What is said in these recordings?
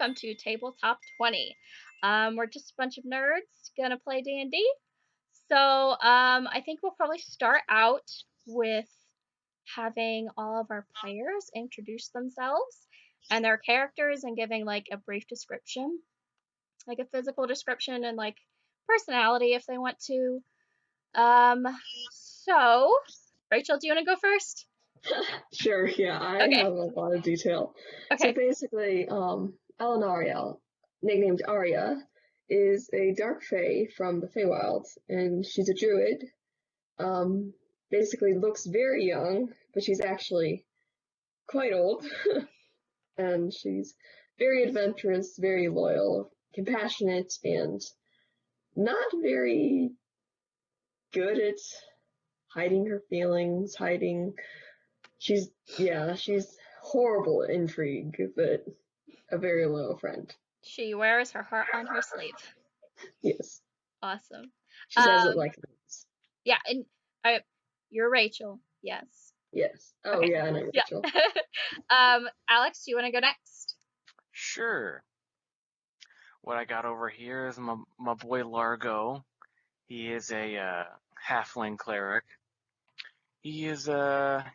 welcome to Tabletop 20. We're just a bunch of nerds gonna play D&D. So, I think we'll probably start out with having all of our players introduce themselves and their characters and giving like a brief description, like a physical description and like personality if they want to. So, Rachel, do you want to go first? Sure, yeah, I Okay. have a lot of detail. Okay. So basically, Elenariel, nicknamed Aria, is a dark fae from the Feywild, and she's a druid. Basically looks very young, but she's actually quite old. And she's very adventurous, very loyal, compassionate, and not very good at hiding her feelings, she's horrible at intrigue, but a very loyal friend. She wears her heart on her sleeve. Yes. Awesome. She says it like this. Yeah, and you're Rachel. Yes. Yes. Oh, Okay. yeah, I know Rachel. Yeah. Alex, do you want to go next? Sure. What I got over here is my boy Largo. He is a Halfling Cleric. He is a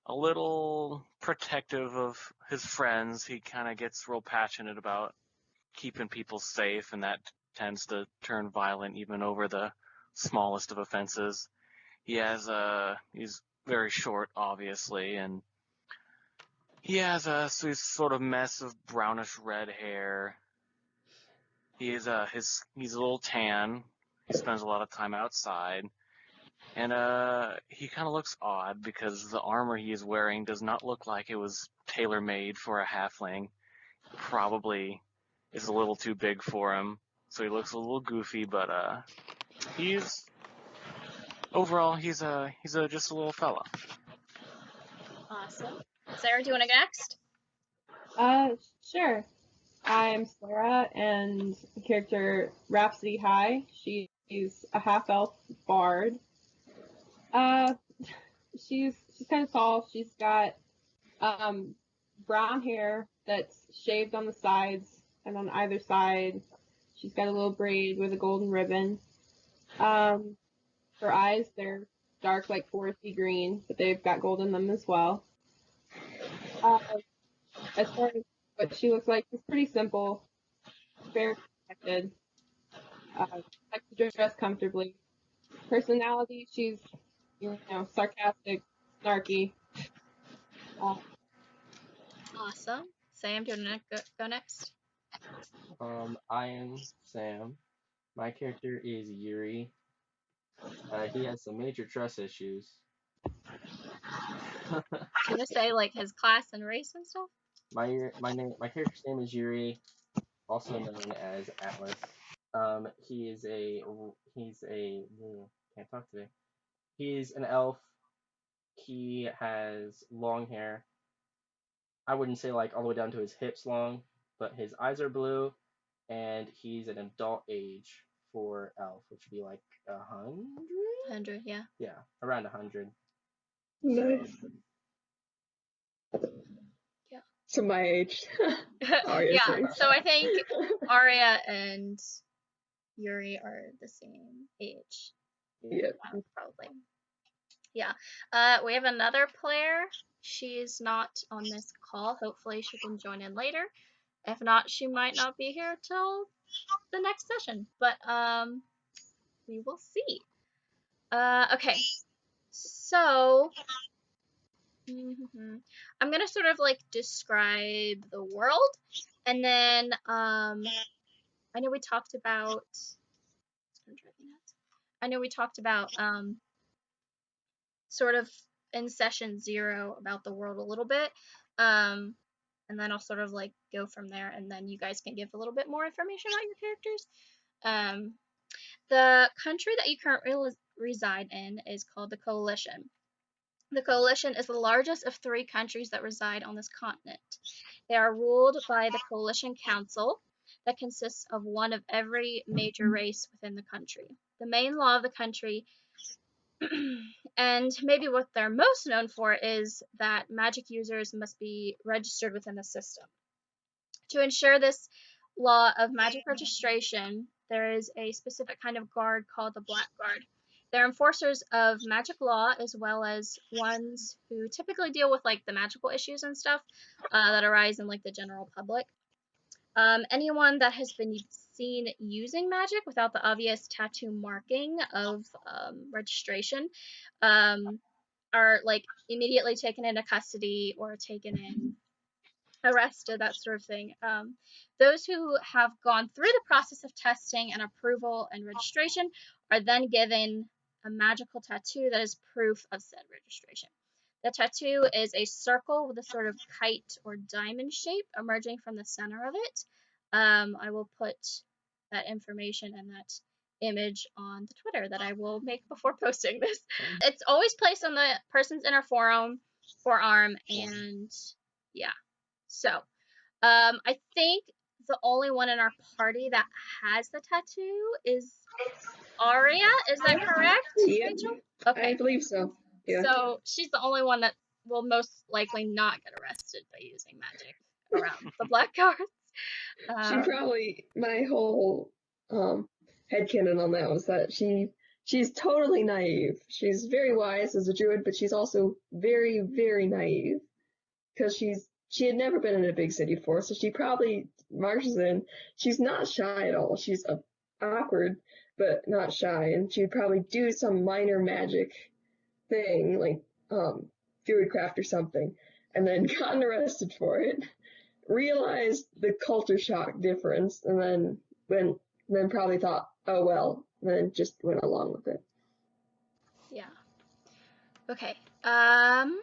little protective of his friends. He kind of gets real passionate about keeping people safe, and that tends to turn violent even over the smallest of offenses. He's very short, obviously, and he has a sort of mess of brownish red hair. He's a little tan. He spends a lot of time outside. And he kind of looks odd because the armor he is wearing does not look like it was tailor-made for a halfling. Probably is a little too big for him, so he looks a little goofy, but overall he's just a little fella. Awesome. Sarah, do you want to go next? Sure. I'm Sarah, and the character Rhapsody High. She's a half-elf bard. She's kind of tall. She's got brown hair that's shaved on the sides and on either side. She's got a little braid with a golden ribbon. Her eyes, they're dark like foresty green, but they've got gold in them as well. As far as what she looks like, she's pretty simple, very protected, likes to dress comfortably. Personality, she's, sarcastic, snarky. Awesome. Sam, do you want to go next? I am Sam. My character is Yuri. He has some major trust issues. Can you say like his class and race and stuff? My character's name is Yuri, also known as Atlas. Can't talk today. He's an elf. He has long hair. I wouldn't say like all the way down to his hips long, but his eyes are blue, and he's an adult age for elf, which would be like 100. 100, yeah. Yeah, around 100. Nice. Yeah. So my age. Yeah. So I think Aria and Yuri are the same age. Yeah. Probably. Yeah. We have another player. She's not on this call. Hopefully she can join in later. If not, she might not be here till the next session. But we will see. Okay. So I'm gonna sort of like describe the world, and then I know we talked about sort of in session 0 about the world a little bit, and then I'll sort of like go from there, and then you guys can give a little bit more information about your characters. The country that you currently reside in is called the Coalition. The Coalition is the largest of 3 countries that reside on this continent. They are ruled by the Coalition Council that consists of one of every major race within the country. The main law of the country, and maybe what they're most known for, is that magic users must be registered within the system. To ensure this law of magic registration, there is a specific kind of guard called the Black Guard. They're enforcers of magic law as well as ones who typically deal with like the magical issues and stuff that arise in like the general public. Anyone that has been seen using magic without the obvious tattoo marking of registration are like immediately taken into custody or taken in, arrested, that sort of thing. Those who have gone through the process of testing and approval and registration are then given a magical tattoo that is proof of said registration. The tattoo is a circle with a sort of kite or diamond shape emerging from the center of it. I will put that information and that image on the Twitter that I will make before posting this. It's always placed on the person's inner forearm, and yeah. So, I think the only one in our party that has the tattoo is Aria. Is that correct, Yep, Rachel? I Okay. believe so. Yeah. So she's the only one that will most likely not get arrested by using magic around the black guards. She probably, my whole headcanon on that was that she's totally naive. She's very wise as a druid, but she's also very, very naive because she had never been in a big city before, so she probably marches in. She's not shy at all. She's awkward, but not shy, and she'd probably do some minor magic thing like Druidcraft or something, and then gotten arrested for it, realized the culture shock difference, and then probably thought, oh well, and then just went along with it. Yeah. Okay. I'm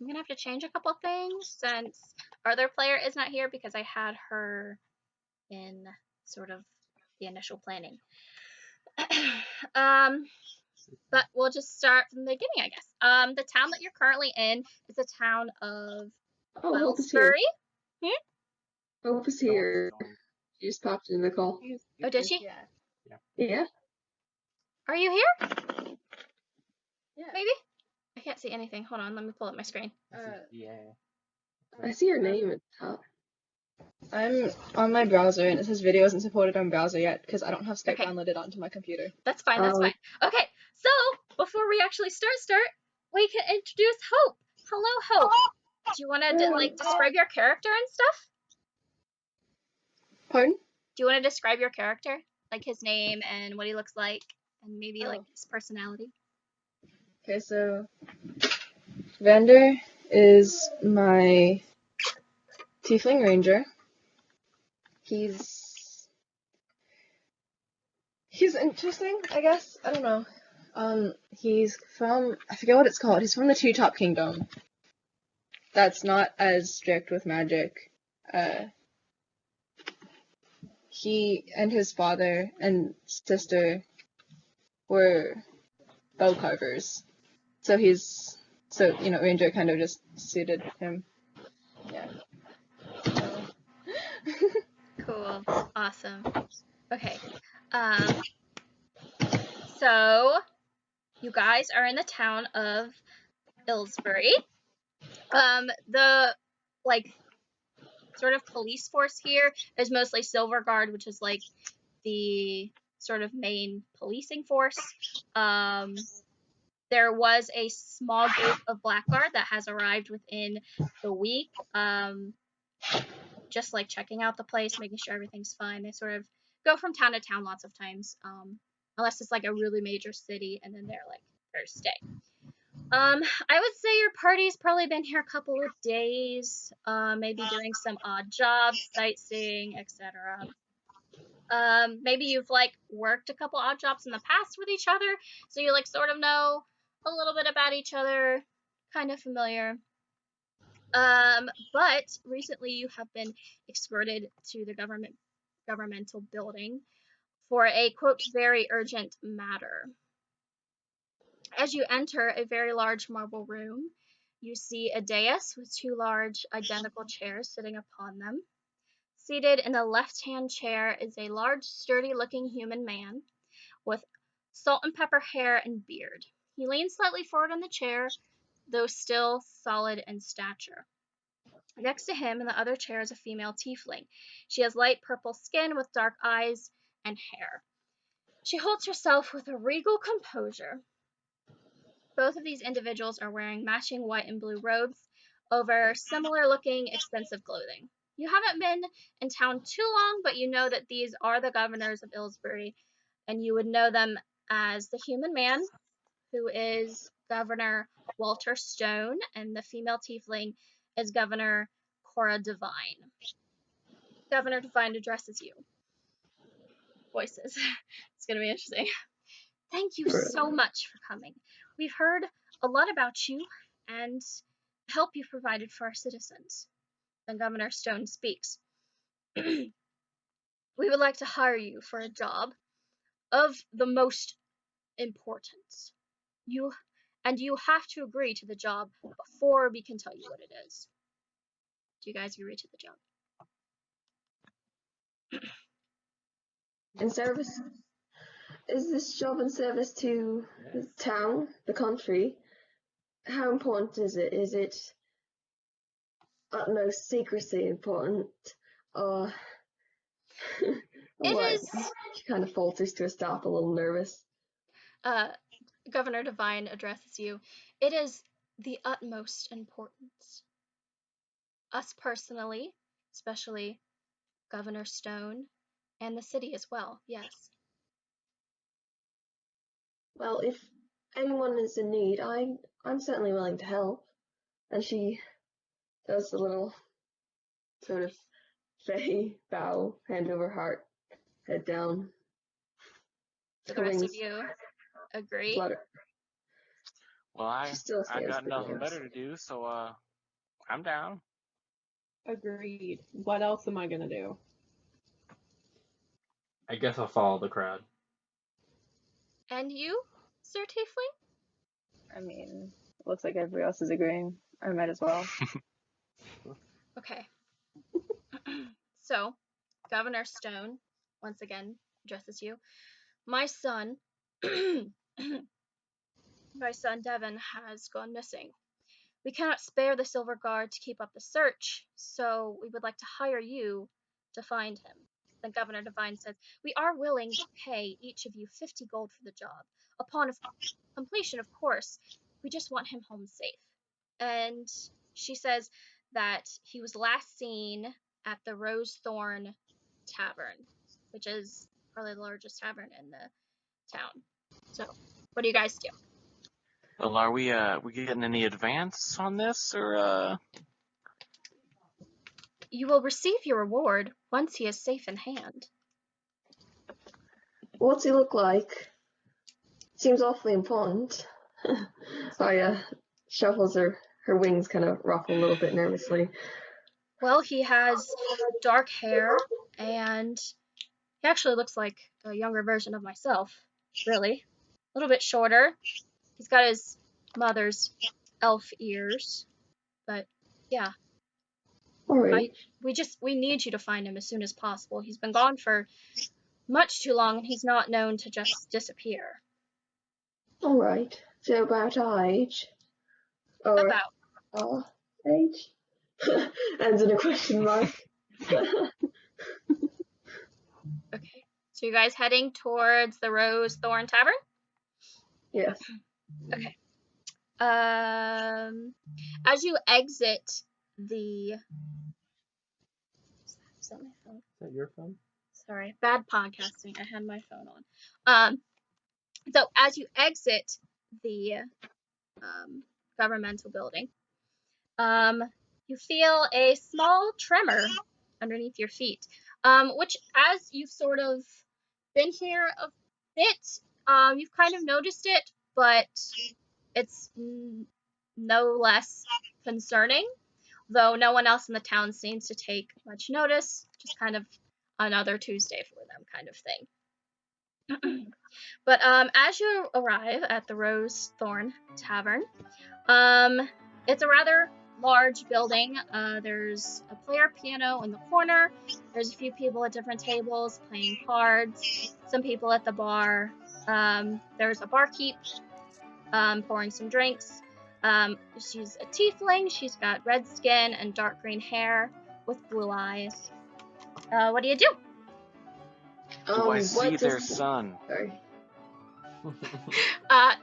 gonna have to change a couple things since our other player is not here because I had her in sort of the initial planning. But we'll just start from the beginning, I guess. The town that you're currently in is the town of Oh, Hope is here. Wellsbury. Hope is here. She just popped in the call. Oh, did she? Yeah. Yeah. Are you here? Yeah. Maybe? I can't see anything. Hold on, let me pull up my screen. Yeah. I see her name at the top. I'm on my browser and it says video isn't supported on browser yet because I don't have Skype Okay. downloaded onto my computer. That's fine, that's fine. Okay, so before we actually start, we can introduce Hope. Hello, Hope. Do you want to like describe your character and stuff? Pardon? Do you want to describe your character, like his name and what he looks like, and maybe like his personality? Okay, so Vander is my Tiefling Ranger. He's interesting, I guess. I don't know. He's from, I forget what it's called. He's from the Two Top Kingdom. That's not as strict with magic. He and his father and sister were bow carvers. So Ranger kind of just suited him. Yeah. Cool. Awesome. Okay. So you guys are in the town of Illsbury. The like sort of police force here is mostly Silver Guard, which is like the sort of main policing force. There was a small group of Blackguard that has arrived within the week. Just like checking out the place, making sure everything's fine. They sort of go from town to town lots of times, unless it's like a really major city, and then they're like there to stay. I would say your party's probably been here a couple of days, maybe doing some odd jobs, sightseeing, etc. Maybe you've like worked a couple odd jobs in the past with each other, so you like sort of know a little bit about each other, kind of familiar. But recently you have been escorted to the governmental building for a quote very urgent matter. As you enter a very large marble room, you see a dais with two large identical chairs sitting upon them. Seated in the left-hand chair is a large, sturdy-looking human man with salt and pepper hair and beard. He leans slightly forward in the chair, though still solid in stature. Next to him in the other chair is a female tiefling. She has light purple skin with dark eyes and hair. She holds herself with a regal composure. Both of these individuals are wearing matching white and blue robes over similar-looking expensive clothing. You haven't been in town too long, but you know that these are the governors of Illsbury, and you would know them as the human man, who is Governor Walter Stone, and the female tiefling is Governor Cora Devine. Governor Devine addresses you. Voices. It's going to be interesting. Thank you so much for coming. We've heard a lot about you and the help you've provided for our citizens. Then Governor Stone speaks. We would like to hire you for a job of the most importance. You have to agree to the job before we can tell you what it is. Do you guys agree to the job? In service? Is this job in service to the town, the country? How important is it? Is it utmost secrecy important? Or what? She kind of falters to a stop, a little nervous. Governor Devine addresses you. It is the utmost importance. Us personally, especially Governor Stone, and the city as well, yes. Well, if anyone is in need, I'm certainly willing to help. And she does a little sort of fey bow, hand over heart, head down. Do the rest of you agree? Flutter. Well, I got nothing better to do, so I'm down. Agreed. What else am I gonna do? I guess I'll follow the crowd. And you, Sir Tiefling? I mean, looks like everybody else is agreeing. I might as well. Okay. So, Governor Stone, once again, addresses you. My son, my son Devon has gone missing. We cannot spare the Silver Guard to keep up the search, so we would like to hire you to find him. Then Governor Devine says, we are willing to pay each of you 50 gold for the job. Upon completion, of course, we just want him home safe. And she says that he was last seen at the Rosethorn Tavern, which is probably the largest tavern in the town. So, what do you guys do? Well, are we getting any advance on this, or You will receive your reward once he is safe in hand. What's he look like? Seems awfully important. Aria shuffles her wings, kind of ruffle a little bit nervously. Well, he has dark hair, and he actually looks like a younger version of myself, really. A little bit shorter. He's got his mother's elf ears, but yeah. All right. We need you to find him as soon as possible. He's been gone for much too long, and he's not known to just disappear. All right. So about our age? Or About. Our age? Ends in a question mark. Okay. So you guys heading towards the Rosethorn Tavern? Yes. Okay. As you exit the... Is that my phone? Is that your phone? Sorry, bad podcasting. I had my phone on. So as you exit the governmental building, you feel a small tremor underneath your feet, which, as you've sort of been here a bit, you've kind of noticed it, but it's no less concerning, though no one else in the town seems to take much notice, just kind of another Tuesday for them kind of thing. But as you arrive at the Rosethorn Tavern, it's a rather large building. There's a player piano in the corner. There's a few people at different tables playing cards. Some people at the bar. There's a barkeep pouring some drinks. She's a tiefling. She's got red skin and dark green hair with blue eyes. What do you do? Do I see what their does- son? Sorry.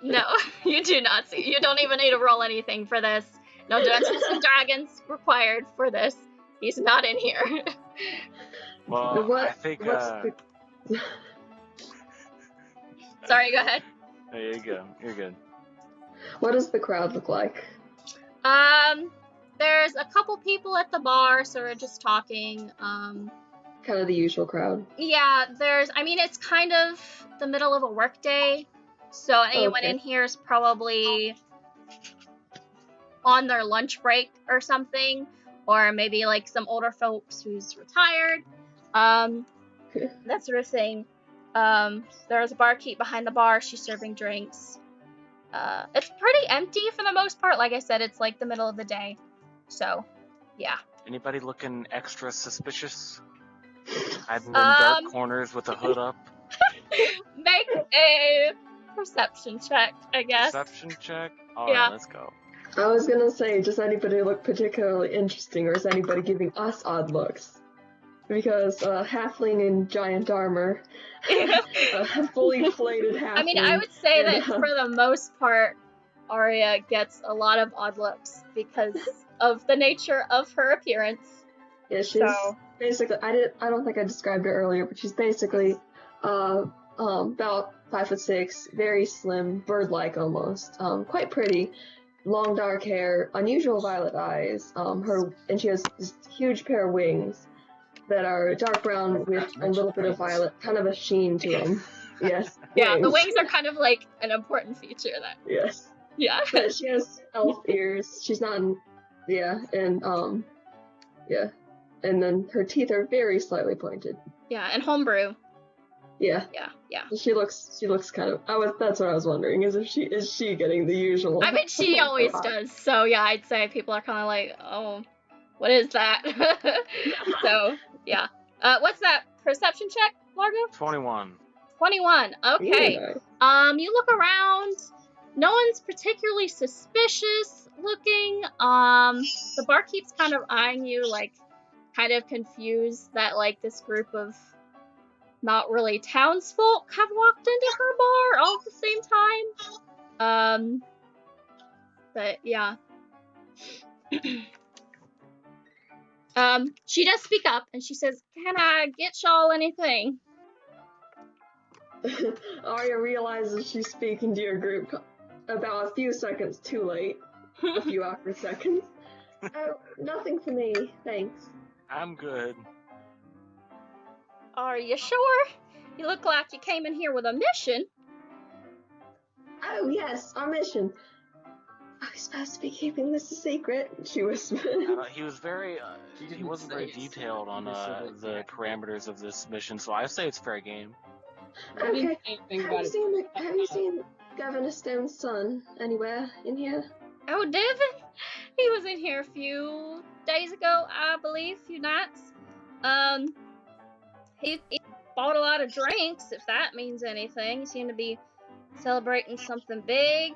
No, you do not see. You don't even need to roll anything for this. No Dungeons and Dragons required for this. He's not in here. Well, What- I think. what's the- Sorry, go ahead. There you go. You're good. What does the crowd look like? There's a couple people at the bar, sort of just talking. Kind of the usual crowd. Yeah, it's kind of the middle of a workday, so anyone Okay. in here is probably on their lunch break or something, or maybe like some older folks who's retired, that sort of thing. There's a barkeep behind the bar. She's serving drinks. It's pretty empty for the most part. Like I said, it's like the middle of the day, so yeah. Anybody looking extra suspicious? Hiding in dark corners with a hood up? Make a perception check, I guess. Perception check? Yeah. Alright, let's go. I was gonna say, does anybody look particularly interesting, or is anybody giving us odd looks? Because halfling in giant armor, a fully plated halfling. I mean, I would say and, that for the most part, Aria gets a lot of odd looks because of the nature of her appearance. Yeah, she's basically. I don't think I described her earlier, but she's basically, about 5'6", very slim, bird-like almost. Quite pretty, long dark hair, unusual violet eyes. And she has this huge pair of wings that are dark brown with a little bit of violet, kind of a sheen to them. Yes. Yeah, the wings are kind of like an important feature that. Yes. Yeah. But she has elf ears. She's not in, and then her teeth are very slightly pointed. Yeah, and homebrew. Yeah. Yeah. She looks kind of. That's what I was wondering. Is she getting the usual? I mean, she always does. So yeah, I'd say people are kind of like, oh, what is that? So yeah. What's that perception check, Largo? 21. 21. Okay. Yeah. You look around. No one's particularly suspicious looking. The barkeep's kind of eyeing you, like, kind of confused that, like, this group of not really townsfolk have walked into her bar all at the same time. But yeah. She does speak up and she says, "Can I get y'all anything?" Aria realizes she's speaking to your group about a few seconds too late. A few awkward seconds. Nothing for me, thanks. I'm good. Are you sure? You look like you came in here with a mission. Oh yes, our mission. Are we supposed to be keeping this a secret? She whispered. He was very. He wasn't very detailed on the parameters of this mission, so I say it's fair game. Okay. Have you seen Governor Stone's son anywhere in here? Oh, Devin? He was in here a few days ago, I believe, a few nights. He bought a lot of drinks, if that means anything. He seemed to be celebrating something big.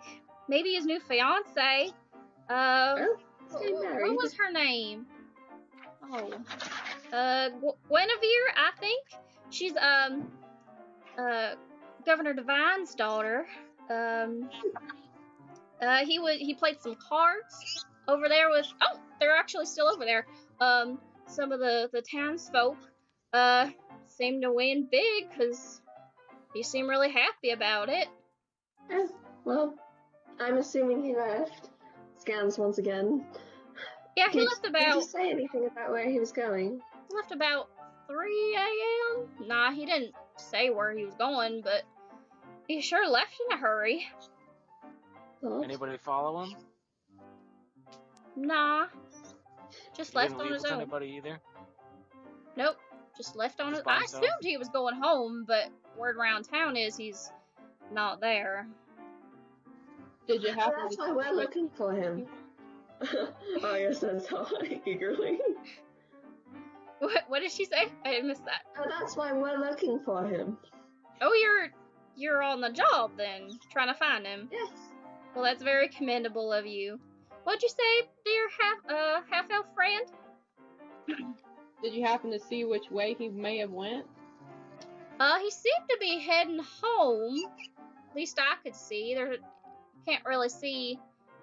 Maybe his new fiance. What was her name? Oh. Guinevere, I think. She's, Governor Devine's daughter. He played some cards over there with. Oh, they're actually still over there. Some of the townsfolk seemed to win big because he seemed really happy about it. Well, I'm assuming he left. Scans once again. Yeah, he left Did about. you say anything about where he was going? He left about 3 a.m. Nah, he didn't say where he was going, but he sure left in a hurry. What? Anybody follow him? Nah, just He left didn't on leave his with own. anybody either? Nope, just left on his. Just by I himself? assumed he was going home, but word around town is he's not there. Did you have That's why we're looking for him. Aria says eagerly. What did she say? I missed that. Oh, that's why we're looking for him. Oh, you're on the job then, trying to find him. Yes. Well, that's very commendable of you. What'd you say, dear half-elf friend? Did you happen to see which way he may have went? He seemed to be heading home. At least I could see. There can't really see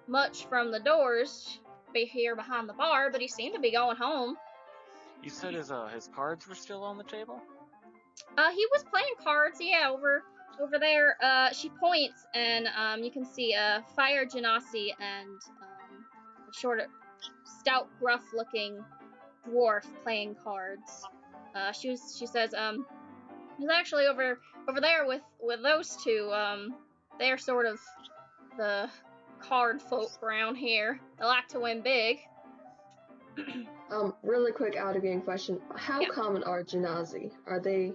much from the doors be here behind the bar, but he seemed to be going home. You said his cards were still on the table? He was playing cards, yeah, over there. She points, and you can see Fire Genasi and a short, stout, gruff-looking dwarf playing cards. She says, he's actually over there with those two. They're sort of the card folk around here. They like to win big. Really quick out of game question. How common are Genasi? Are they?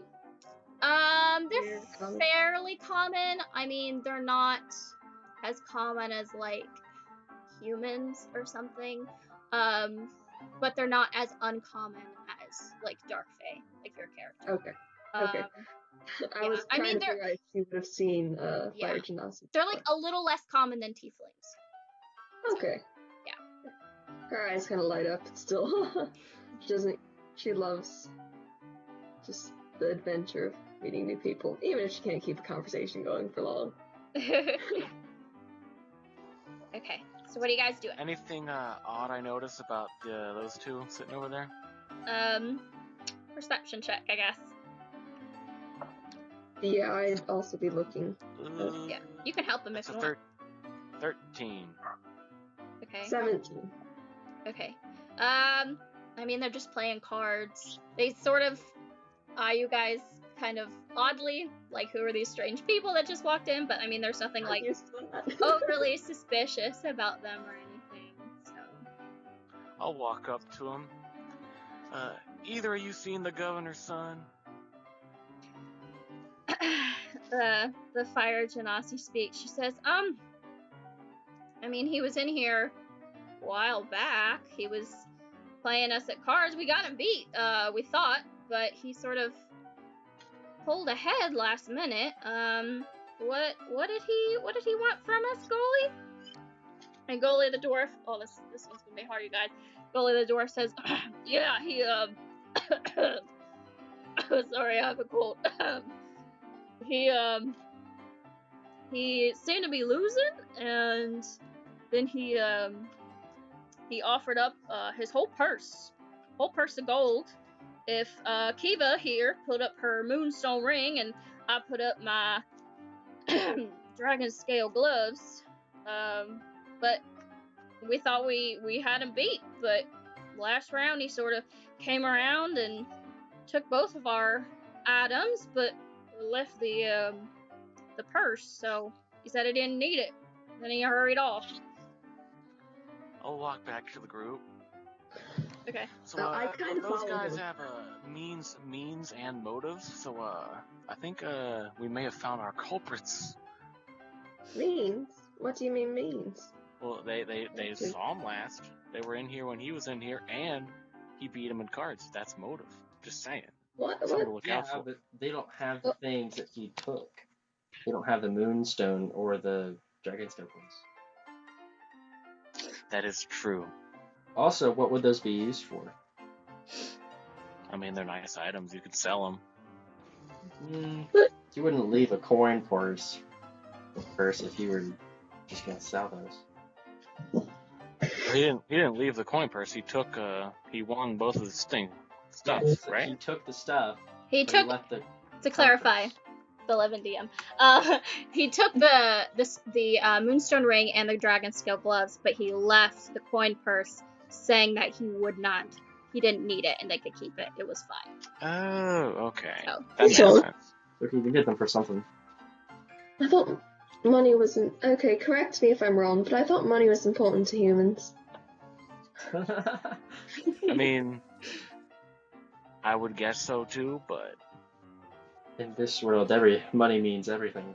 They're fairly common. I mean, they're not as common as like humans or something. But they're not as uncommon as like Dark Fae, like your character. Okay. I was trying to figure out if you would have seen Fire Genasi. They're like a little less common than Tieflings. Okay. Yeah. Her eyes kind of light up still. She loves just the adventure of meeting new people, even if she can't keep a conversation going for long. Okay, so what are you guys doing? Anything odd I notice about those two sitting over there? Perception check, I guess. Yeah, I'd also be looking. Yeah, you can help them if you want. 13. Okay. 17. Okay. I mean, they're just playing cards. They sort of eye you guys kind of oddly, like, who are these strange people that just walked in? But I mean, there's nothing like overly suspicious about them or anything. So I'll walk up to him. Either of you seen the governor's son? The Fire Genasi speaks. She says, I mean, he was in here a while back. He was playing us at cards. We got him beat, we thought, but he sort of pulled ahead last minute. What did he want from us, Goalie? And Goalie the dwarf, oh, this one's gonna be hard, you guys. Goalie the dwarf says, yeah, he sorry, I have a cold. He seemed to be losing, and then he offered up his whole purse of gold if Kiva here put up her moonstone ring and I put up my dragon scale gloves. But we thought we had him beat, but last round he sort of came around and took both of our items, but left the purse, so he said he didn't need it. Then he hurried off. I'll walk back to the group. Okay. So I kind of those guys him. have means and motives. So I think we may have found our culprits. Means? What do you mean means? Well, they saw him last. They were in here when he was in here, and he beat him in cards. That's motive. Just saying. What? Something to look out for. But they don't have the things that he took. They don't have the Moonstone or the Dragon's Tokens. That is true. Also, what would those be used for? I mean, they're nice items. You could sell them. You wouldn't leave a coin purse if you were just gonna sell those. He didn't leave the coin purse. He took he won both of his stuff, right? He took the stuff. He left the to clarify. The 11 DM. He took the Moonstone ring and the Dragon Scale gloves, but he left the coin purse, saying that he didn't need it, and they could keep it. It was fine. Oh, okay. So, that makes sense. So he can get them for something. I thought money wasn't... Okay, correct me if I'm wrong, but I thought money was important to humans. I mean, I would guess so too, but... In this world, money means everything.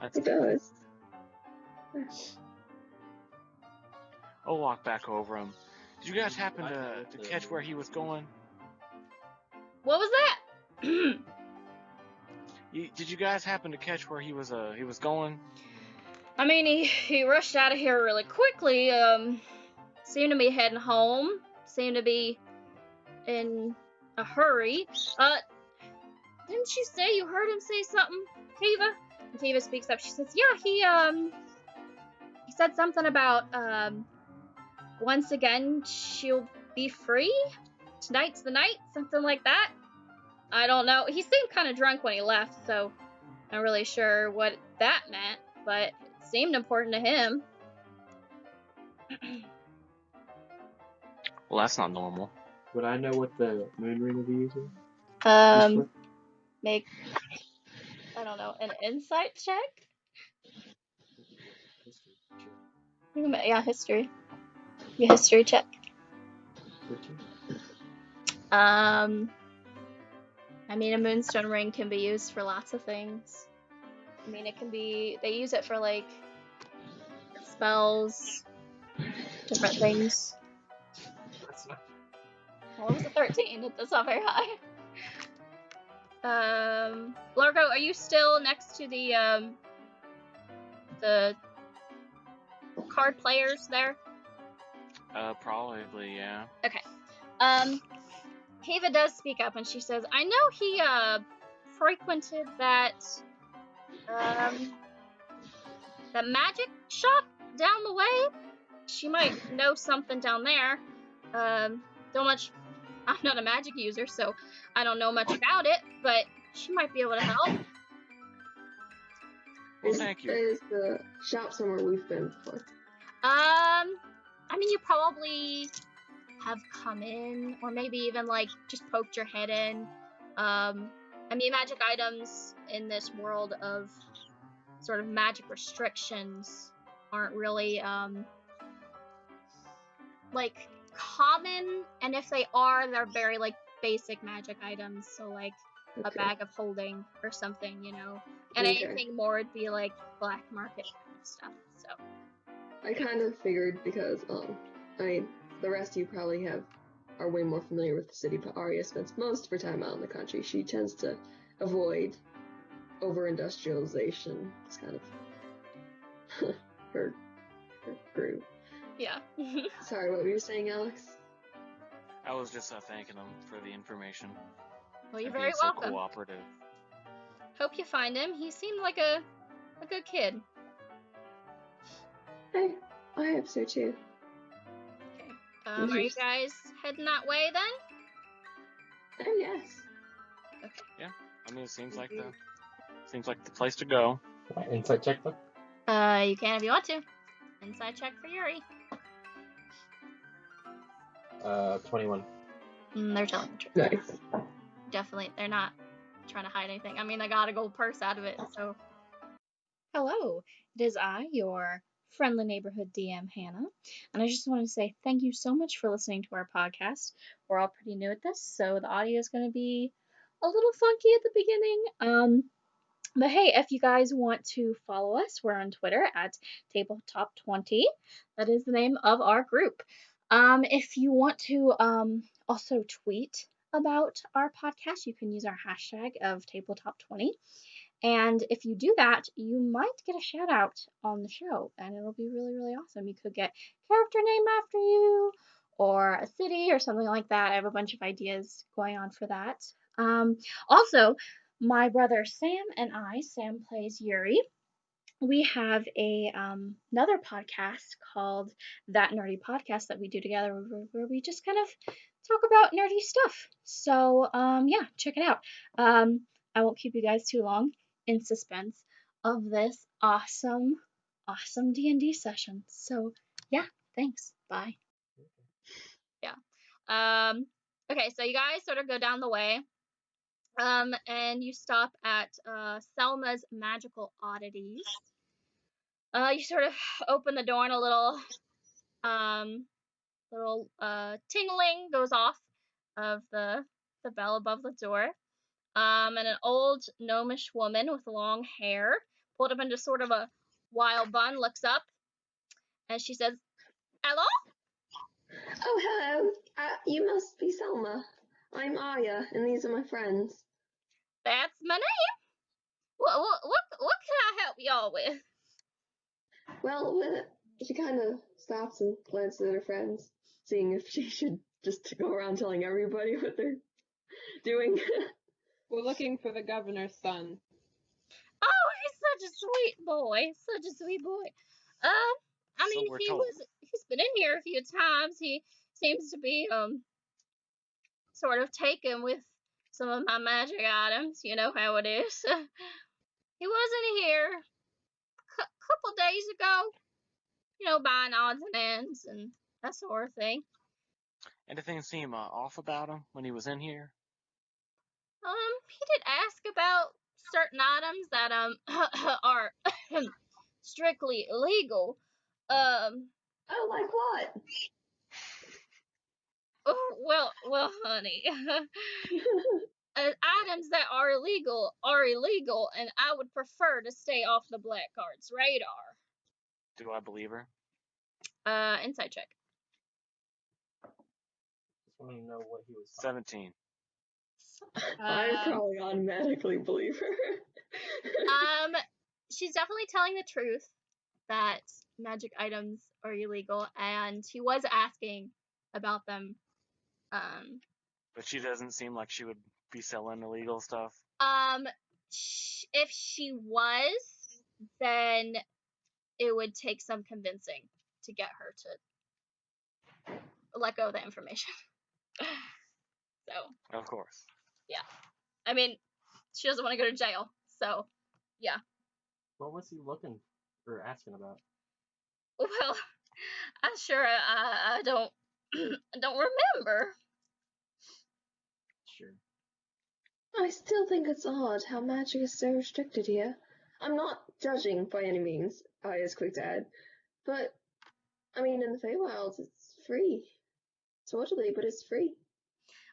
It does. I'll walk back over him. Did you guys happen to catch where he was going? What was that? Did you guys happen to catch where he was going? I mean, he rushed out of here really quickly. Seemed to be heading home. Seemed to be in a hurry. Didn't you say you heard him say something, Tiva? And Tiva speaks up. She says, yeah, he said something about, once again, she'll be free? Tonight's the night? Something like that? I don't know. He seemed kind of drunk when he left, so I'm not really sure what that meant, but it seemed important to him. Well, that's not normal. Would I know what the moon ring would be using? Make, I don't know, an insight check? History. Sure. Yeah, history. Your history check. 13. I mean, a moonstone ring can be used for lots of things. I mean, it can be, they use it for, like, spells, different things. That's not. Well, it was a 13. That's not very high. Largo, are you still next to the card players there? Probably, yeah. Okay. Kiva does speak up and she says, I know he, frequented that magic shop down the way. She might know something down there. Don't much, I'm not a magic user, so I don't know much about it, but she might be able to help. Well, thank you. Is the shop somewhere we've been before? I mean, you probably have come in, or maybe even, like, just poked your head in. I mean, magic items in this world of sort of magic restrictions aren't really, like, common, and if they are, they're very, like, basic magic items, so, like, a bag of holding or something, you know, and anything more would be, like, black market kind of stuff, so. I kind of figured because, I mean, the rest of you probably are way more familiar with the city, but Aria spends most of her time out in the country. She tends to avoid over-industrialization. It's kind of her groove. Yeah. Sorry, what were you saying, Alex? I was just thanking him for the information. Well, you're and very being so welcome. Cooperative. Hope you find him. He seemed like a good kid. I hope so too. Okay. Are you guys heading that way then? Oh yes. Okay. Yeah. I mean, it seems like the place to go. Insight check though? You can if you want to. Inside check for Yuri. 21. They're telling the truth. Nice. Definitely, they're not trying to hide anything. I mean, they got a gold purse out of it, so. Hello, it is I, your friendly neighborhood DM, Hannah, and I just wanted to say thank you so much for listening to our podcast. We're all pretty new at this, so the audio is going to be a little funky at the beginning. But hey, if you guys want to follow us, we're on Twitter at Tabletop20. That is the name of our group. If you want to also tweet about our podcast, you can use our hashtag of Tabletop20. And if you do that, you might get a shout out on the show, and it'll be really, really awesome. You could get character name after you, or a city, or something like that. I have a bunch of ideas going on for that. Also, my brother Sam and I, Sam plays Yuri. We have another podcast called That Nerdy Podcast that we do together, where we just kind of talk about nerdy stuff. So yeah, check it out. I won't keep you guys too long in suspense of this awesome D&D session. So yeah, thanks. Bye. Yeah. Okay, so you guys sort of go down the way. And you stop at Selma's Magical Oddities. You sort of open the door and a little tingling goes off of the bell above the door. And an old gnomish woman with long hair, pulled up into sort of a wild bun, looks up and she says, "Hello?" Oh, hello. You must be Selma. I'm Aria, and these are my friends. "That's my name. What can I help y'all with?" Well, she kind of stops and glances at her friends, seeing if she should just go around telling everybody what they're doing. We're looking for the governor's son. Oh, he's such a sweet boy. Such a sweet boy. I So mean, we're told. he's been in here a few times. He seems to be sort of taken with some of my magic items. You know how it is. He wasn't here a couple days ago. You know, buying odds and ends and that sort of thing. Anything seem off about him when he was in here? He did ask about certain items that are strictly illegal. Oh, like what? Oh, well, honey. Items that are illegal, and I would prefer to stay off the black card's radar. Do I believe her? Insight check. Just want to know what he was talking 17. I probably automatically believe her. She's definitely telling the truth that magic items are illegal, and he was asking about them. But she doesn't seem like she would be selling illegal stuff. If she was, then it would take some convincing to get her to let go of the information. So, Of course. yeah. I mean, she doesn't want to go to jail, so, yeah. What was he looking or asking about? Well, I'm sure I don't remember. Sure. I still think it's odd how magic is so restricted here. I'm not judging by any means, I is quick to add, but, I mean, in the Feywilds, it's free. Totally, but it's free.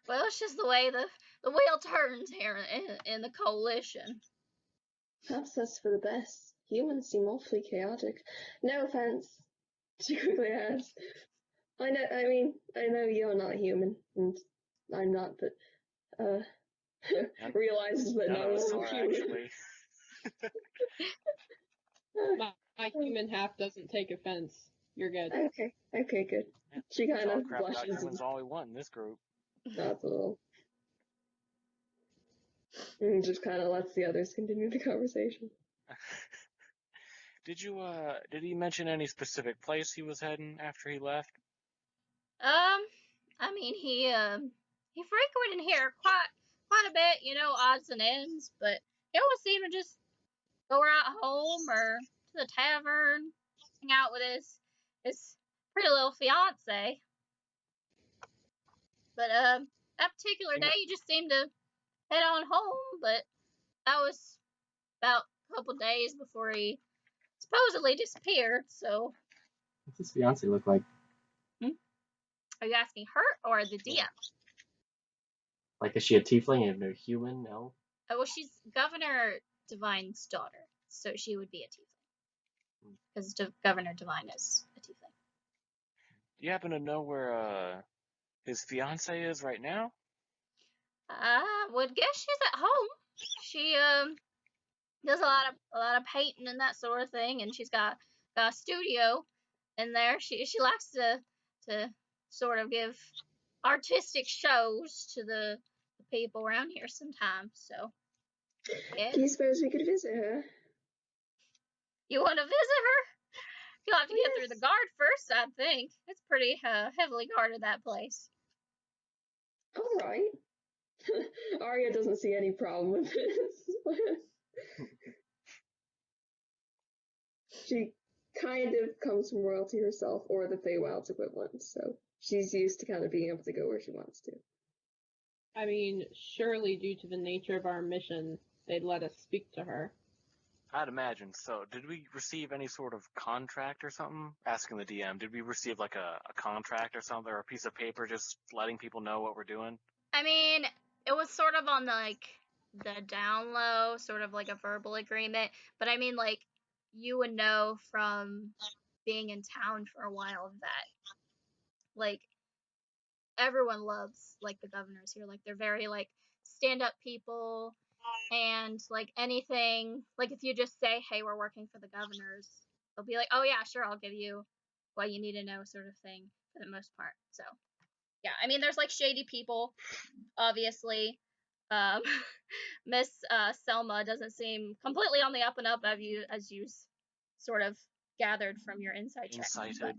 Well, it's just the way the wheel turns here in the coalition. Perhaps that's for the best. Humans seem awfully chaotic. No offense, she quickly adds. I know you're not human, and I'm not, but, realizes that None no of us one are, human. actually. My human half doesn't take offense. You're good. Okay, good. Yeah, She kind Talk of crap about blushes humans all we want in this group. nods a little. And just kind of lets the others continue the conversation. Did he mention any specific place he was heading after he left? I mean, he frequented here quite a bit, you know, odds and ends, but he always seemed to just go out home or to the tavern, hang out with his pretty little fiance. But that particular day, he just seemed to head on home, but that was about a couple days before he supposedly disappeared. So, What's his fiance look like? are you asking her or the DM? Like, is she a tiefling and a human elf? Well, she's Governor Divine's daughter, so she would be a tiefling. Because Governor Divine is a tiefling. Do you happen to know where his fiance is right now? I would guess she's at home. She does a lot of painting and that sort of thing, and she's got a studio in there. She likes to sort of give artistic shows to the people around here sometimes. So, yeah. Do you suppose we could visit her? You want to visit her? You'll have to get through the guard first, I think. It's pretty heavily guarded, that place. All right. Aria doesn't see any problem with this. She kind of comes from royalty herself, or the Feywild's equivalent, so she's used to kind of being able to go where she wants to. I mean, surely due to the nature of our mission, they'd let us speak to her. I'd imagine so. Did we receive any sort of contract or something? Asking the DM, did we receive like a contract or something, or a piece of paper just letting people know what we're doing? I mean, it was sort of on the down low, sort of like a verbal agreement. But I mean, like, you would know from being in town for a while that, like, everyone loves, like, the governors here. Like, they're very, like, stand-up people. And, like, anything, like, if you just say, hey, we're working for the governors, they'll be like, oh yeah, sure, I'll give you what you need to know, sort of thing, for the most part. So yeah, I mean, there's like shady people, obviously. Miss Selma doesn't seem completely on the up and up as you sort of gathered from your inside check. Incited.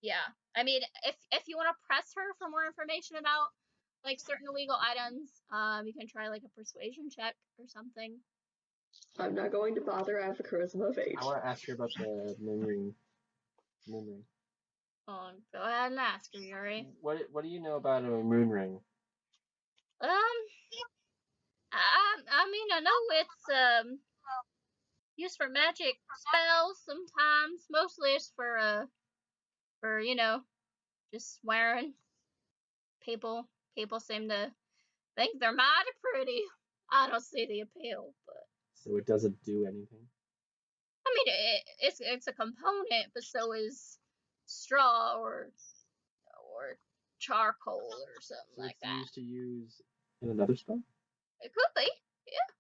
Yeah, I mean, if you want to press her for more information about like certain illegal items, you can try like a persuasion check or something. I'm not going to bother. I have a charisma of 8. I want to ask her about the moon ring. Oh, go ahead and ask her, Yuri. What do you know about a moon ring? I mean, I know it's used for magic spells sometimes. Mostly it's for you know, just wearing. People seem to think they're mighty pretty. I don't see the appeal, but So it doesn't do anything. I mean, it's a component, but so is straw or charcoal or something So like it's that. used to use in another spell? It could be, yeah.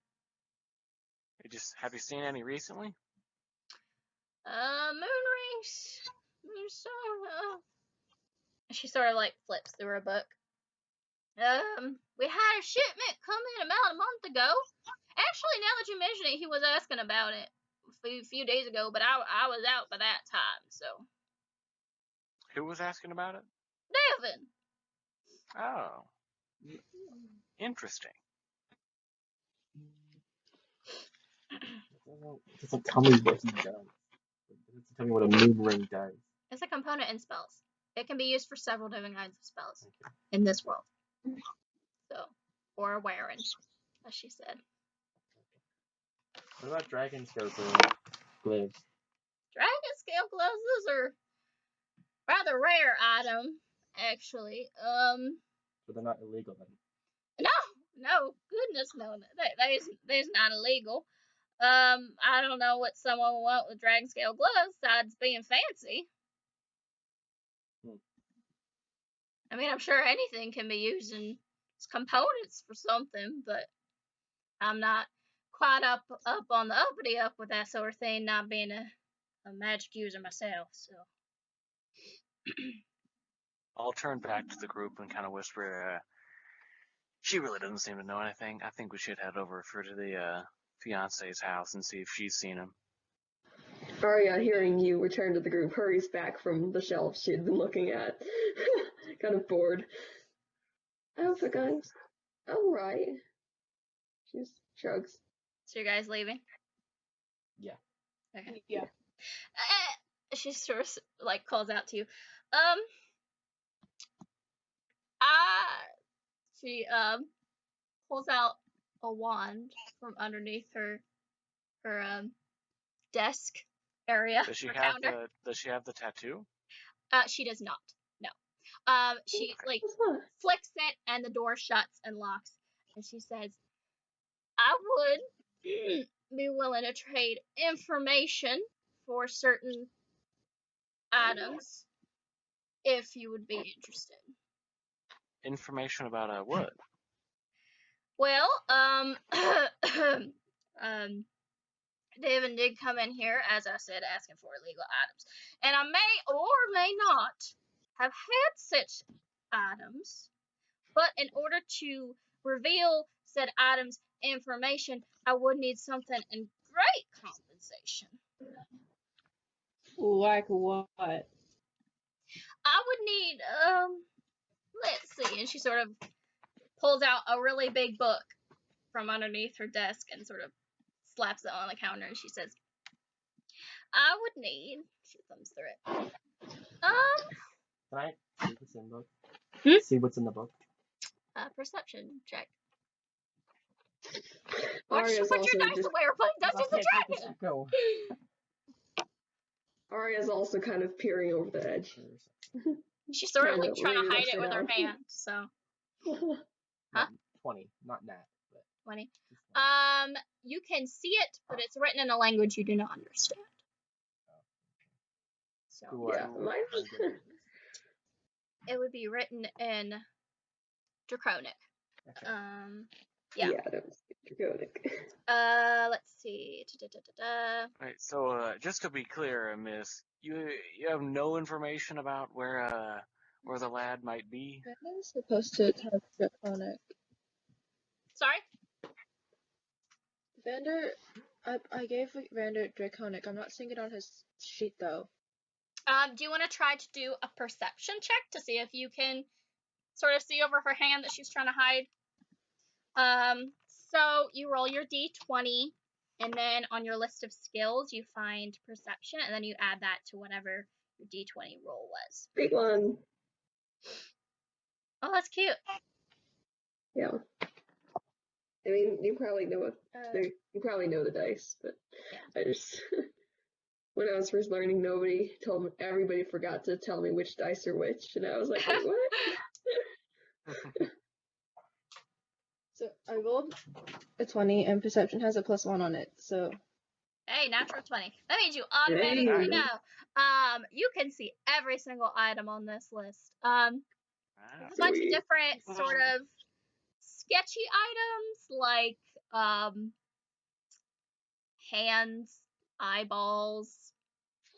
Have you seen any recently? Moon rings, moonstone. She sort of like flips through her book. We had a shipment come in about a month ago. Actually, now that you mention it, he was asking about it a few days ago, but I was out by that time, so. Who was asking about it? Devin. Oh. Interesting. It doesn't tell me what he does. It doesn't tell me what a moon ring does. It's a component in spells. It can be used for several different kinds of spells in this world. So, or wearing, as she said. What about dragon scales gloves? Dragon scale gloves, those are rather rare item, actually. So they're not illegal then. No, goodness no. There's not illegal. I don't know what someone would want with dragon scale gloves besides being fancy. I mean, I'm sure anything can be used in components for something, but I'm not quite up on the uppity up with that sort of thing, not being a magic user myself, so. I'll turn back to the group and kind of whisper, she really doesn't seem to know anything. I think we should head over to the fiance's house and see if she's seen him. Aria, hearing you return to the group, hurries back from the shelf she had been looking at, kind of bored. How's it going? All right. She shrugs. So you guys leaving? Yeah. Okay. Yeah. She sort of like calls out to you. She pulls out a wand from underneath her desk area. Does she have the tattoo? She does not. No. She like Huh. flicks it and the door shuts and locks, and she says, "I would be willing to trade information for certain items if you would be interested." Information about what? Well, Devin did come in here, as I said, asking for illegal items. And I may or may not have had such items, but in order to reveal said items information, I would need something in great compensation. Like what? I would need, let's see, and she sort of pulls out a really big book from underneath her desk and sort of slaps it on the counter, and she says, I would need, she thumbs through it. Can I see what's in the book? Hmm? See what's in the book? Perception check. Aria's Put also your dice just away, we're playing Dungeons and Dragons! Echo. Aria's also kind of peering over the edge. She's sort of Kinda like trying to ready to hide it sit with her down. hand, so. Not 20, not that, but 20. just 20. You can see it, but it's written in a language you do not understand. So. Do Yeah, mine. It would be written in Draconic. Okay. Yeah. Yeah, that was draconic. Let's see. Right. So, just to be clear, Miss, you have no information about where the lad might be. Vander's supposed to have draconic. Sorry? Vander, I gave Vander draconic. I'm not seeing it on his sheet though. Do you want to try to do a perception check to see if you can sort of see over her hand that she's trying to hide? So you roll your d20, and then on your list of skills you find perception, and then you add that to whatever your d20 roll was. Great one. Oh, that's cute. Yeah. I mean, you probably know you probably know the dice, but Yeah. I just when I was first learning, everybody forgot to tell me which dice are which, and I was like, wait, what? So I rolled a 20, and perception has a +1 on it. So Hey, natural 20. That means you automatically Hey. know. You can see every single item on this list. There's a bunch of Sweet. different sort of sketchy items, like hands, eyeballs,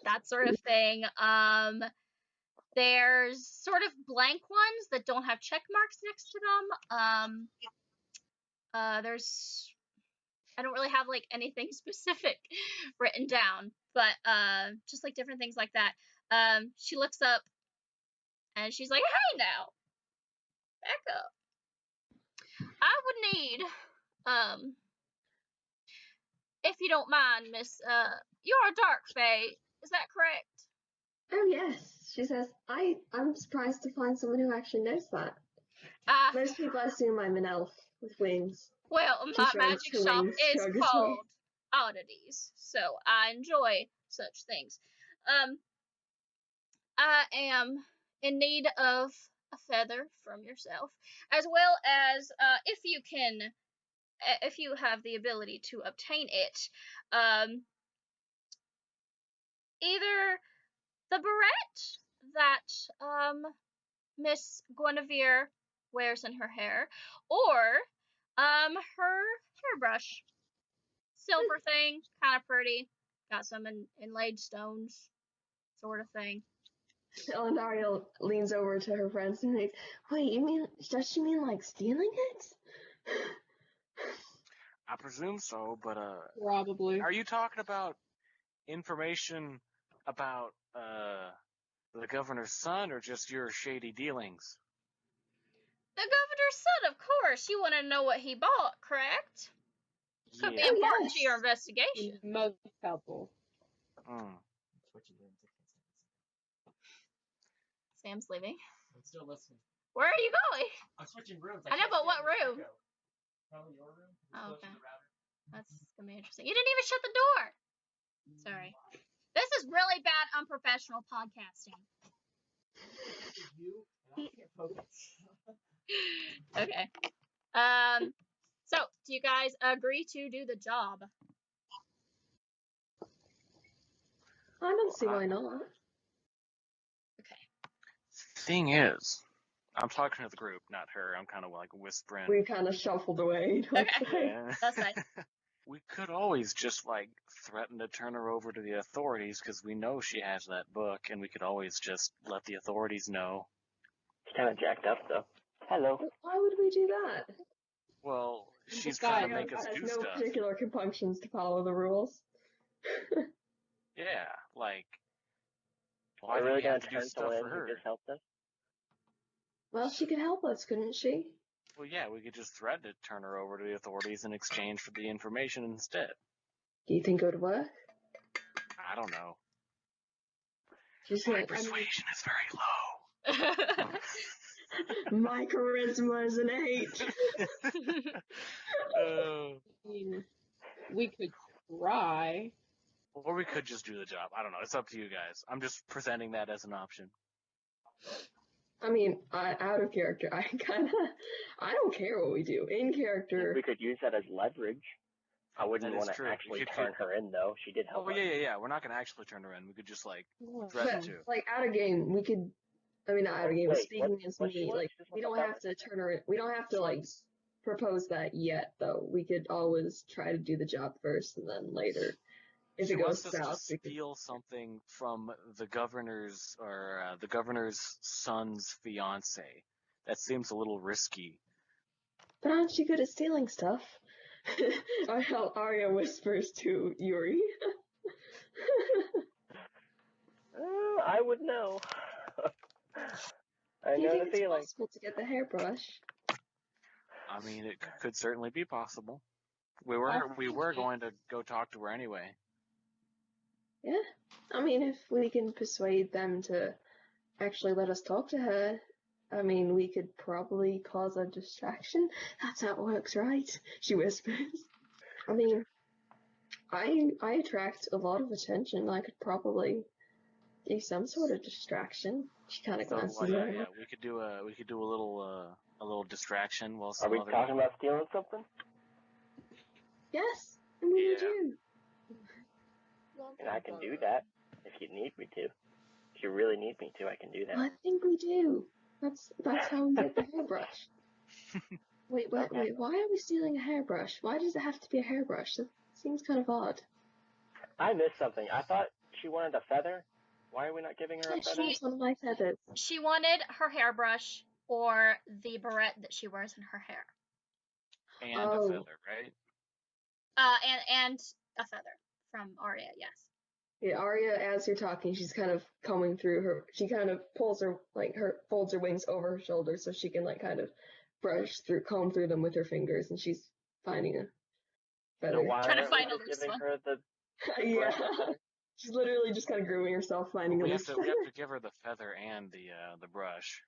that sort of thing. There's sort of blank ones that don't have check marks next to them. There's I don't really have like anything specific written down, but just like different things like that. She looks up and she's like, "Hey now, back up. I would need if you don't mind, Miss, you're a dark fae, is that correct?" Oh yes, she says. I'm surprised to find someone who actually knows that. Most people assume I'm an elf with wings. Well, my magic shop is called Oddities, so I enjoy such things. I am in need of a feather from yourself, as well as if you have the ability to obtain it, either the beret that Miss Guinevere wears in her hair, or her hairbrush. Silver thing, kind of pretty. Got some inlaid stones, sort of thing. Elenariel leans over to her friends and like, wait, does she mean like stealing it? I presume so, but Probably. are you talking about information about the governor's son, or just your shady dealings? The governor's son, of course. You want to know what he bought, correct? Could be Yeah. important to your investigation. Most helpful. Sam's leaving. I'm still listening. Where are you going? I'm switching rooms. I know, but what room? Probably your room. Oh, okay. That's gonna be interesting. You didn't even shut the door. Sorry. This is really bad, unprofessional podcasting. You and I can't focus. Okay. So, do you guys agree to do the job? I don't see why not. Okay. Thing is, I'm talking to the group, not her. I'm kind of like whispering. We kind of shuffled away. Okay. Yeah. That's fine. We could always just like threaten to turn her over to the authorities because we know she has that book, and we could always just let the authorities know. It's kind of jacked up, though. Hello. Why would we do that? Well, she's Besides, trying to make us has do no stuff. particular compunctions to follow the rules. Yeah, like Are why we do really we gonna have to do turn stuff someone for in who her? just helped us? Well, she could help us, couldn't she? Well, yeah, we could just threaten to turn her over to the authorities in exchange for the information instead. Do you think it would work? I don't know. She's My like, persuasion is very low. my charisma is an 8. I mean, we could try. Or we could just do the job. I don't know. It's up to you guys. I'm just presenting that as an option. I mean, out of character, I don't care what we do. In character, We could use that as leverage. I wouldn't That is want to true. actually You could- turn her in, though. She did help Oh, us. yeah. We're not going to actually turn her in. We could just, like, threaten but to. like out of game, we could. I mean, not out of game. Wait, speaking what as she me, wants? like She just we wants don't a have to turn her in. We don't have to like propose that yet, though. We could always try to do the job first, and then later, if She it goes wants us to south, we could. steal something from the governor's or the governor's son's fiance. That seems a little risky. But aren't you good at stealing stuff? Aria whispers to Yuri. I would know. I Do you know think the it's feeling. possible to get the hairbrush? I mean, it could certainly be possible. We were going to go talk to her anyway. Yeah. I mean, if we can persuade them to actually let us talk to her, I mean, we could probably cause a distraction. That's how it works, right? She whispers. I mean, I attract a lot of attention. I could probably do some sort of distraction. She kind of glances around. Yeah, we could do a little distraction while Are some we other. talking about stealing something? Yes, and we Yeah. do. And I can do that if you need me to. If you really need me to, I can do that. I think we do. That's how we get the hairbrush. Wait, why are we stealing a hairbrush? Why does it have to be a hairbrush? That seems kind of odd. I missed something. I thought she wanted a feather. Why are we not giving her a Yeah, feather? she wants one of my feathers. She wanted her hairbrush or the barrette that she wears in her hair. And a feather, right? And a feather from Aria, yes. Yeah, Aria, as you're talking, she's kind of combing through her. She kind of folds her wings over her shoulder so she can kind of comb through them with her fingers, and she's finding a feather. So why Trying to aren't we find a just loose giving one. her the Yeah, she's literally just kind of grooming herself, finding a We loose have feather. to give her the feather and the brush.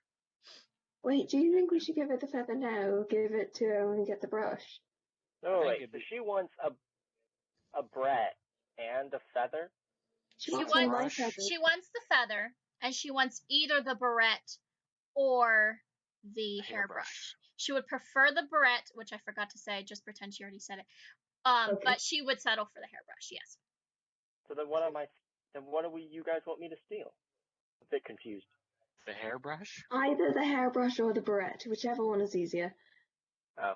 Wait, do you think we should give her the feather now, or give it to her and get the brush? No, wait. So she wants a bret and a feather? She wants one of my feathers. She wants the feather, and she wants either the barrette or the hairbrush. She would prefer the barrette, which I forgot to say. Just pretend she already said it. Okay. But she would settle for the hairbrush. Yes. So then what do you guys want me to steal? I'm a bit confused. The hairbrush? Either the hairbrush or the barrette, whichever one is easier. Oh.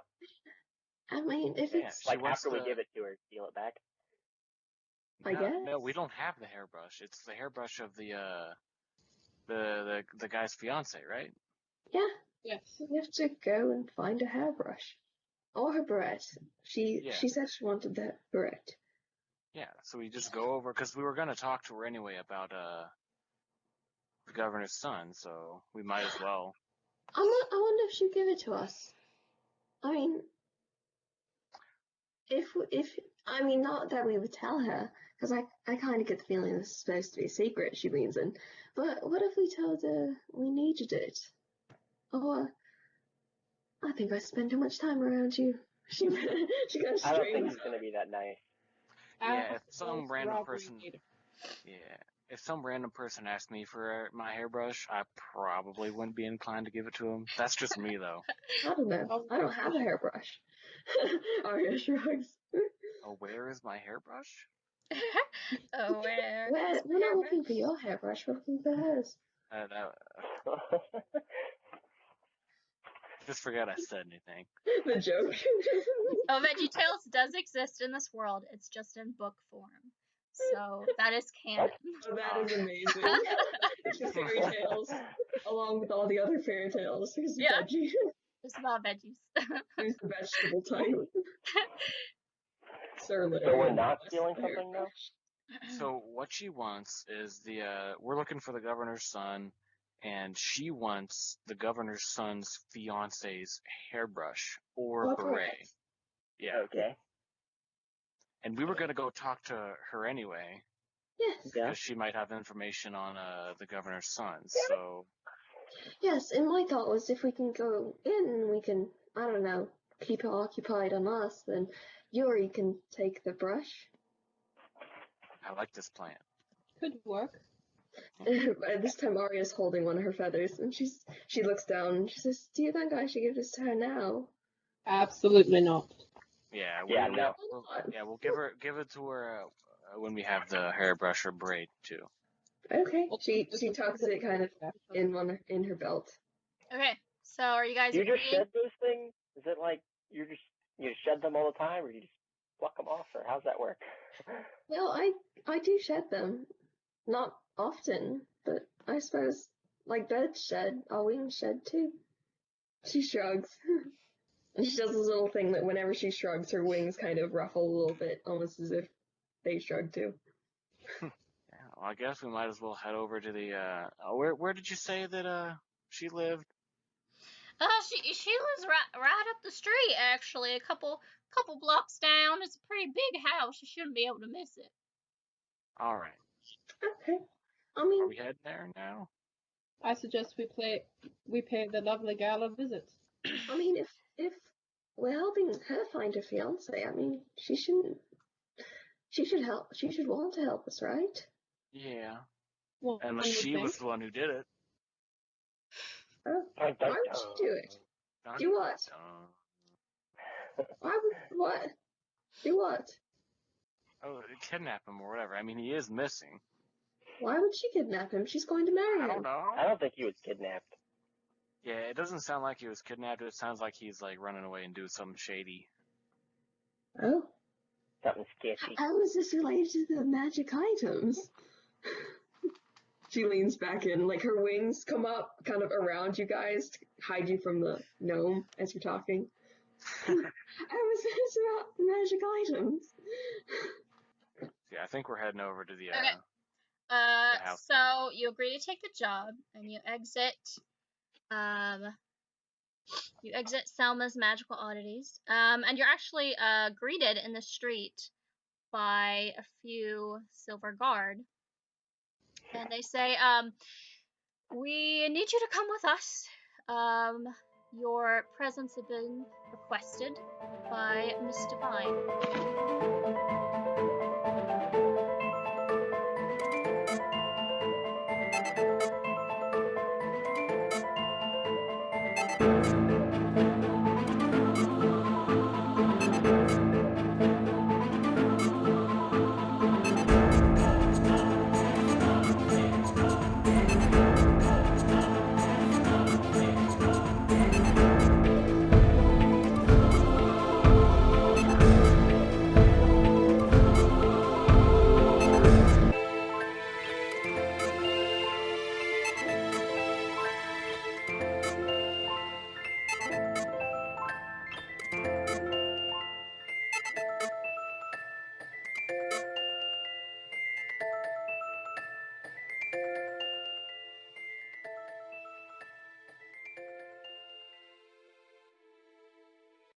I mean, if it's after we give it to her, steal it back. I guess. No, we don't have the hairbrush. It's the hairbrush of the guy's fiance, right? Yeah. Yes. We have to go and find a hairbrush. Or her barrette. She said she wanted that barrette. Yeah, so we just go over, because we were going to talk to her anyway about the governor's son, so we might as well. I wonder if she'd give it to us. I mean, not that we would tell her, because I kind of get the feeling this is supposed to be a secret she means in. But what if we told her we needed it? Or, I think I spend too much time around you. She got I don't think she's gonna be that nice. Yeah, if some random person asked me for my hairbrush, I probably wouldn't be inclined to give it to him. That's just me, though. I don't know. I don't have a hairbrush. Aria shrugs. Oh, where is my hairbrush? Oh, where? We're not looking for your hairbrush. We're looking for hers. Just forgot I said anything. The joke. Oh, VeggieTales does exist in this world. It's just in book form. So that is canon. Oh, that is amazing. It's just fairy tales, along with all the other fairy tales. Here's veggie. Just about veggies. Here's the vegetable type. So we're not stealing something now? So what she wants is we're looking for the governor's son, and she wants the governor's son's fiance's hairbrush or beret. Yeah. Okay. And we were going to go talk to her anyway. Yes. Because she might have information on the governor's son. So. Yes, and my thought was if we can go in and we can, I don't know, keep her occupied on us, then Yuri can take the brush. I like this plan. Could work. This time Aria's holding one of her feathers, and she looks down and she says, "Do you think I should give this to her now?" Absolutely not. Yeah, we'll give it to her when we have the hairbrush or braid too. Okay. She tucks it kind of in her belt. Okay, so are you guys You just agreeing? said those things? Is it like you shed them all the time, or you just pluck them off, or how's that work? Well, I do shed them. Not often, but I suppose, like birds shed, our wings shed too. She shrugs. And she does this little thing that whenever she shrugs, her wings kind of ruffle a little bit, almost as if they shrug too. Yeah, well, I guess we might as well head over to the, where did you say that, she lived? She lives right up the street, actually, a couple blocks down. It's a pretty big house. You shouldn't be able to miss it. Alright. Okay. I Are mean, we heading there now? I suggest we pay the lovely gal a visit. if we're helping her find her fiance, I mean, she should help. She should want to help us, right? Yeah. Well, Unless one would she think. was the one who did it. Oh, why would she do it? Dun, Do what? dun. Why would what? Do what? Oh, kidnap him or whatever. I mean, he is missing. Why would she kidnap him? She's going to marry I him. don't know. I don't think he was kidnapped. Yeah, it doesn't sound like he was kidnapped. It sounds like he's like running away and doing something shady. Oh. Something sketchy. How is this related to the magic items? She leans back in, like her wings come up kind of around you guys to hide you from the gnome as you're talking. How is this about magic items? Yeah, I think we're heading over to the, Okay. the house now. So you agree to take the job, and you exit Selma's Magical Oddities. And you're actually greeted in the street by a few silver guard. And they say, we need you to come with us. Your presence has been requested by Miss Divine.